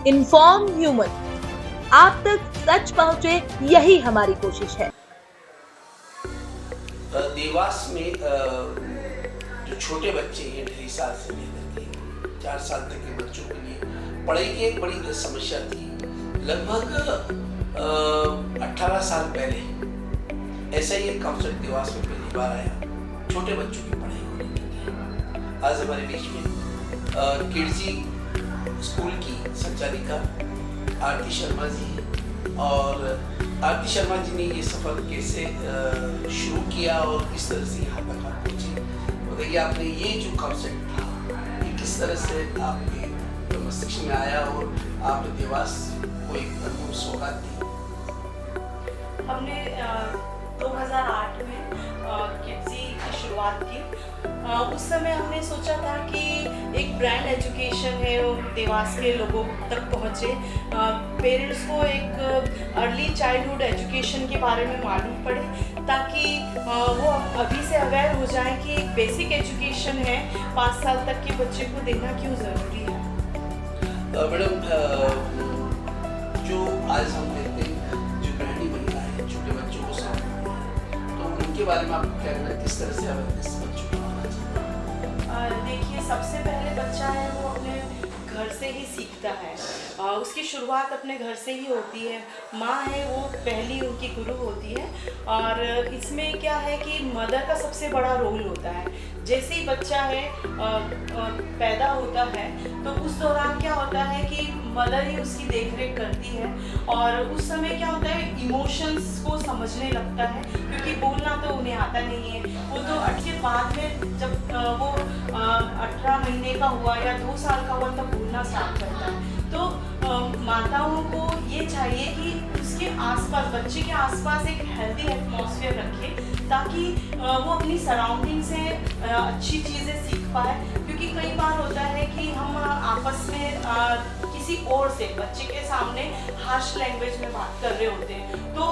Inform human, आप तक सच पहुंचे, यही हमारी कोशिश है। देवास में जो छोटे बच्चे हैं 2.5 साल से लेकर के 4 साल तक के बच्चों के लिए पढ़ाई की एक बड़ी समस्या थी। लगभग 18 साल पहले ऐसा ही एक कॉन्सेप्ट देवास में पहली बार आया, छोटे बच्चों की पढ़ाई को लेकर। आज हमारे बीच में किड्जी स्कूल की संचालिका आरती शर्मा जी, और आरती शर्मा जी ने ये सफर कैसे शुरू किया और किस तरह से यहाँ तक आप पहुँचे, बताइए। आपने ये जो कॉन्सेप्ट था ये किस तरह से आपके मस्तिष्क में आया और आपने देवास को एक अद्भुत सौगात दी? हमने 2008 में किड्जी की शुरुआत की। उस समय हमने सोचा था कि एक ब्रांड एजुकेशन है वो देवास के लोगों तक पहुँचे, पेरेंट्स को एक अर्ली चाइल्डहुड एजुकेशन के बारे में मालूम पड़े, ताकि वो अभी से अवेयर हो जाए कि एक बेसिक एजुकेशन है 5 साल तक के बच्चे को देना क्यों ज़रूरी है। मैडम, जो आज हम देखते हैं जो गृहिणी महिलाएं हैं, छोटे बच्चों को संभालती हैं, तो उनके बारे में आपको क्या कहना है, किस तरह से अवेयरनेस बच्चों को होना चाहिए? देखिए, सबसे पहले बच्चा है वो अपने घर से ही सीखता है, उसकी शुरुआत अपने घर से ही होती है। माँ है वो पहली उनकी गुरु होती है, और इसमें क्या है कि मदर का सबसे बड़ा रोल होता है। जैसे ही बच्चा है पैदा होता है तो उस दौरान क्या होता है कि मदर ही उसकी देखरेख करती है, और उस समय क्या होता है इमोशंस को समझने लगता है, क्योंकि बोलना तो उन्हें आता नहीं है। वो तो के बाद में जब वो 18 महीने का हुआ या 2 साल का हुआ तब बोलना स्टार्ट करता है। तो माताओं को ये चाहिए कि उसके आसपास, बच्चे के आसपास एक हेल्दी एटमॉस्फेयर रखे, ताकि वो अपनी सराउंडिंग से अच्छी चीज़ें सीख पाए। क्योंकि कई बार होता है कि हम आपस में किसी और से बच्चे के सामने हार्श लैंग्वेज में बात कर रहे होते हैं, तो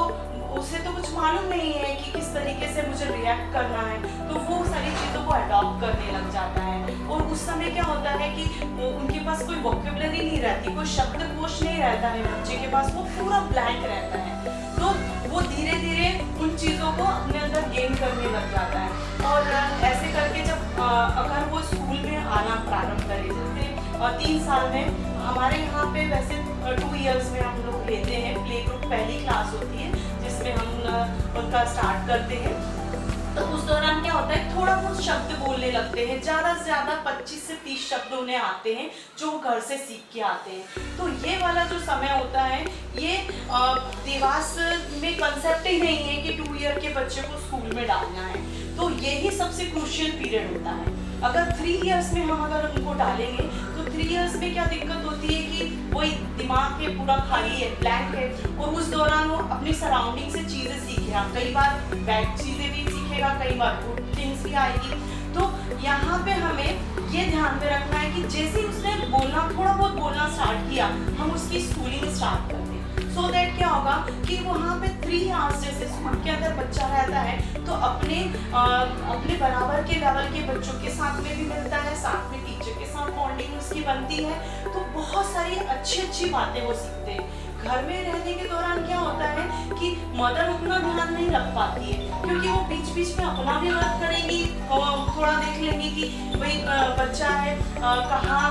उसे तो कुछ मालूम नहीं है कि किस तरीके से मुझे रिएक्ट करना है, तो वो सारी चीज़ों को अडॉप्ट करने लग जाता है। और उस समय क्या होता है कि उनके पास कोई वोकैबुलरी नहीं रहती, कोई शब्दकोश नहीं रहता है बच्चे के पास, वो पूरा ब्लैंक रहता है। तो वो धीरे धीरे उन चीज़ों को अपने अंदर गेन करने लग जाता है। और ऐसे करके जब अगर वो स्कूल में आना प्रारंभ करे, जैसे 3 साल में हमारे यहाँ पे वैसे 2 इयर्स में हम लोग लेते हैं, प्ले ग्रुप पहली क्लास होती है जिसमें हम उनका स्टार्ट करते हैं। तो उस दौरान क्या होता है, थोड़ा बहुत शब्द बोलने लगते हैं, ज़्यादा से ज़्यादा 25 से 30 शब्द उन्हें आते हैं जो घर से सीख के आते हैं। तो ये वाला जो समय होता है, ये देवास में कंसेप्ट ही नहीं है कि 2 ईयर के बच्चे को स्कूल में डालना है। तो यही सबसे क्रूशियल पीरियड होता है। अगर 3 इयर्स में हम अगर उनको डालेंगे तो 3 इयर्स में क्या दिक्कत होती है कि वही दिमाग के पूरा खाली है, ब्लैंक है, और उस दौरान वो अपनी सराउंडिंग से चीज़ें सीखेगा। कई बार बैड चीज़ें भी सीखेगा, कई बार गुड थिंग्स भी आएगी। तो यहाँ पे हमें ये ध्यान में रखना है कि जैसे ही उसने बोलना, थोड़ा बहुत बोलना स्टार्ट किया, हम उसकी स्कूलिंग स्टार्ट कर दें। सो दैट क्या होगा कि वहाँ पे 3 आवर्स जैसे स्कूल के अंदर बच्चा रहता है तो अपने बराबर के लेवल के बच्चों के साथ में भी मिलता है, साथ में टीचर के साथ बॉन्डिंग उसकी बनती है। तो बहुत सारी अच्छी बातें वो सीखते हैं। घर में रहने के दौरान क्या होता है कि मदर उतना ध्यान नहीं रख पाती है, क्योंकि वो बीच में अपना भी वर्क करेंगी, थोड़ा देख लेंगी कि भाई बच्चा है कहाँ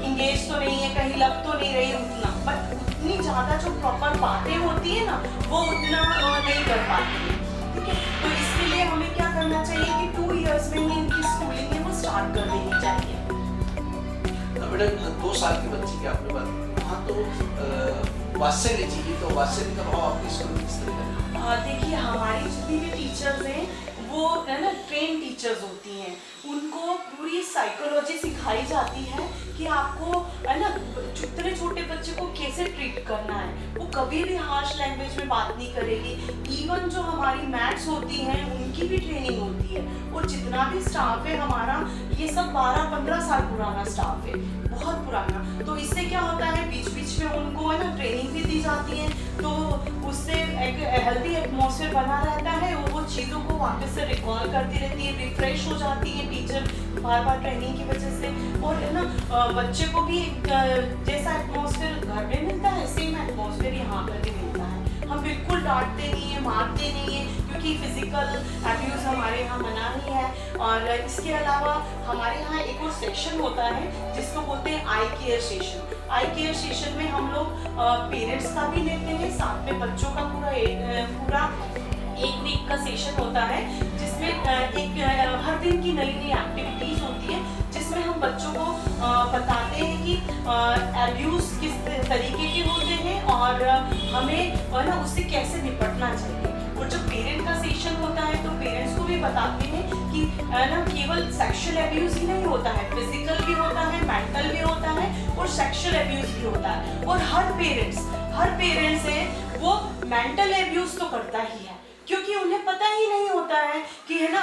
इंगेज तो नहीं है, कहीं लग तो नहीं रही उतना, बट उतनी ज़्यादा जो प्रॉपर बातें होती है ना वो उतना नहीं कर पाती है। ठीक है, तो इसके लिए हमें क्या करना चाहिए कि 2 इयर्स में ही इनकी स्कूलिंग है वो स्टार्ट कर देनी चाहिए। मैडम, 2 साल के बच्चे की आपने बात की, वहाँ तो वात्सल्य चाहिए, तो वात्सल्य का भाव आपके स्कूल में किस तरह का? देखिए, हमारी जितनी भी टीचर्स हैं वो है ना ट्रेन टीचर्स होती हैं, उनको पूरी साइकोलॉजी सिखाई जाती है कि आपको है ना इतने छोटे बच्चे को कैसे ट्रीट करना है। वो कभी भी हार्श लैंग्वेज में बात नहीं करेगी। इवन जो हमारी मैथ्स होती हैं उनकी भी ट्रेनिंग होती है, और जितना भी स्टाफ है हमारा ये सब 12-15 साल पुराना स्टाफ है, बहुत पुराना। तो इससे क्या होता है बीच में उनको है ना ट्रेनिंग भी दी जाती है, तो उससे एक हेल्दी एटमॉस्फेयर बना रहता है, और वो चीज़ों को वापस से रिकॉल करती रहती है, रिफ्रेश हो जाती है टीचर बार ट्रेनिंग की वजह से। और है ना बच्चे को भी जैसा एटमॉस्फेयर घर में मिलता है सेम एटमॉस्फेयर यहाँ पर भी मिलता है। हम बिल्कुल डांटते नहीं है, मारते नहीं है, क्योंकि फिजिकल अब्यूज़ हमारे यहाँ मना ही है। और इसके अलावा हमारे यहाँ एक और सेक्शन होता है जिसको बोलते हैं आई केयर सेशन। आई केयर सेशन में हम लोग पेरेंट्स का भी लेते हैं, साथ में बच्चों का पूरा एक वीक का सेशन होता है, जिसमें एक हर दिन की नई नई एक्टिविटीज़ होती है, जिसमें हम बच्चों को बताते हैं कि अब्यूज़ किस तरीके के होते हैं और हमें ना उससे कैसे निपटना चाहिए। और जब पेरेंट का सेशन होता है तो पेरेंट्स को भी बताते हैं कि ना केवल सेक्सुअल अब्यूज़ ही नहीं होता है, फिजिकल भी होता है, मेंटल भी होता है और सेक्सुअल अब्यूज़ भी होता है। और हर पेरेंट्स है वो मेंटल अब्यूज़ तो करता ही है, क्योंकि उन्हें पता ही नहीं होता है कि है ना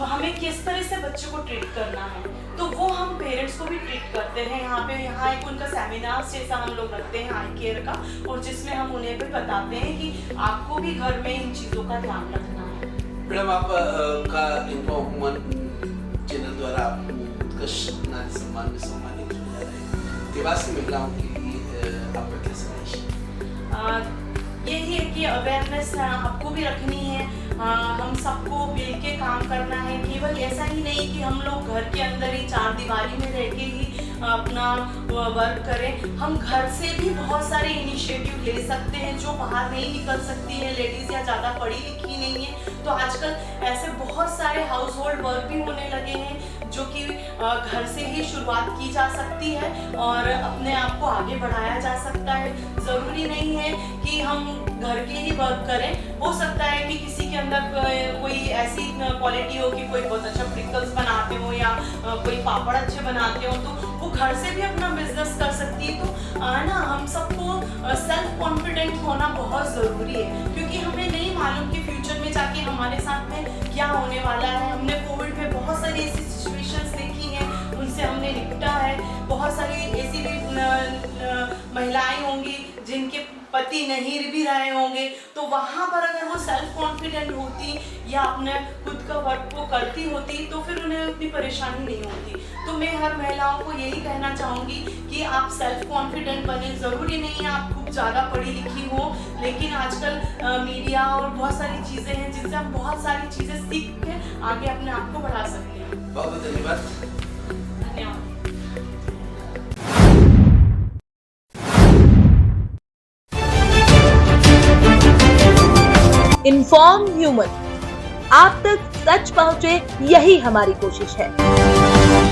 हमें किस तरह से बच्चे को ट्रीट करना है। तो वो हम पेरेंट्स को भी ट्रीट करते हैं। यहाँ एक उनका सेमिनार जैसा हम लोग रखते हैं आई केयर का, और जिसमें हम उन्हें भी बताते हैं कि आपको भी घर में इन चीज़ों का ध्यान रखना है। मैडम, आप का इनको ह्यूमन चैनल द्वारा उत्कृष्ट नारी सम्मान में सम्मानित किया जा रहा है। देवास की महिलाओं के लिए आपका क्या संदेश है? यही है कि अवेयरनेस आपको भी रखनी है, हम सबको मिल के काम करना है। केवल ऐसा ही नहीं कि हम लोग घर के अंदर ही चार दीवारी में रह के ही अपना वर्क करें, हम घर से भी बहुत सारे इनिशिएटिव ले सकते हैं जो बाहर नहीं निकल सकती है लेडीज़ या ज़्यादा पढ़ी लिखी नहीं है। तो आजकल ऐसे बहुत सारे हाउस होल्ड वर्क भी होने लगे हैं जो कि घर से ही शुरुआत की जा सकती है और अपने आप को आगे बढ़ाया जा सकता है। ज़रूरी नहीं है कि हम घर के ही वर्क करें, हो सकता है कि किसी के अंदर कोई ऐसी क्वालिटी हो कि कोई बहुत अच्छा पिकल्स बनाते हो या कोई पापड़ अच्छे बनाते हो, तो वो घर से भी अपना बिजनेस कर सकती है। तो ना हम सबको सेल्फ कॉन्फिडेंट होना बहुत ज़रूरी है, क्योंकि हमें नहीं मालूम कि फ्यूचर में जाके हमारे साथ में क्या होने वाला है। हमने कोविड में बहुत सारी ऐसी सिचुएशंस देखी हैं, उनसे हमने निपटा है। बहुत सारी ऐसी भी महिलाएं होंगी जिनके पति नहीं भी रहे होंगे, तो वहाँ पर अगर वो सेल्फ कॉन्फिडेंट होती या अपने खुद का वर्क को करती होती तो फिर उन्हें उतनी परेशानी नहीं होती। तो मैं हर महिलाओं को यही कहना चाहूँगी कि आप सेल्फ कॉन्फिडेंट बने। ज़रूरी नहीं है आप खूब ज़्यादा पढ़ी लिखी हो, लेकिन आजकल मीडिया और बहुत सारी चीज़ें हैं जिनसे हम बहुत सारी चीज़ें सीख के आगे अपने आप को बढ़ा सकते हैं। बहुत बहुत धन्यवाद। धन्यवाद। इन्फॉर्म ह्यूमन, आप तक सच पहुंचे, यही हमारी कोशिश है।